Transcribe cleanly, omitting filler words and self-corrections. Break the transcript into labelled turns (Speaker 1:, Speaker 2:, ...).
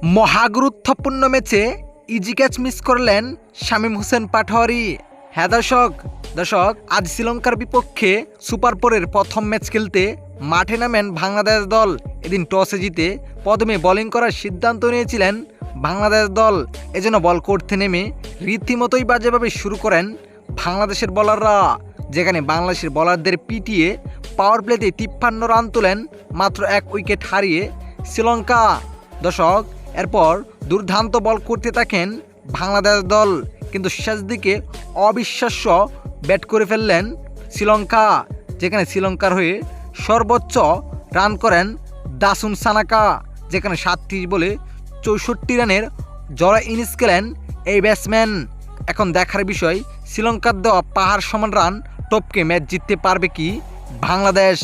Speaker 1: মহাগুরুত্বপূর্ণ ম্যাচে easy catch miss করলেন শামীম হোসেন পাটোয়ারি। হ্যাঁ দর্শক আজ শ্রীলঙ্কার বিপক্ষে সুপার 4-এর প্রথম ম্যাচ খেলতে মাঠে নামেন বাংলাদেশ দল। এদিন টসে জিতে প্রথমে বোলিং করার সিদ্ধান্ত নিয়েছিলেন বাংলাদেশ দল। এজন্য বল করতে নেমে রীতিমতোই বাজেভাবে শুরু করেন বাংলাদেশের বোলাররা, যেখানে বাংলাদেশের বোলারদের পিটিয়ে পাওয়ার প্লেতে 53 রান তোলেন মাত্র 1 উইকেট হারিয়ে শ্রীলঙ্কা। দর্শক এরপর দুর্দান্ত বল করতে থাকেন বাংলাদেশ দল, কিন্তু শেষ দিকে অবিশ্বাস্য ব্যাট করে ফেললেন শ্রীলঙ্কা, যেখানে শ্রীলঙ্কার হয়ে সর্বোচ্চ রান করেন দাসুন সানাকা, যেখানে 37 বলে 64 রানের জড়া ইনিংস খেলেন এই ব্যাটসম্যান। এখন দেখার বিষয় শ্রীলঙ্কার দেওয়া পাহাড় সমান রান টপকে ম্যাচ জিততে পারবে কি বাংলাদেশ।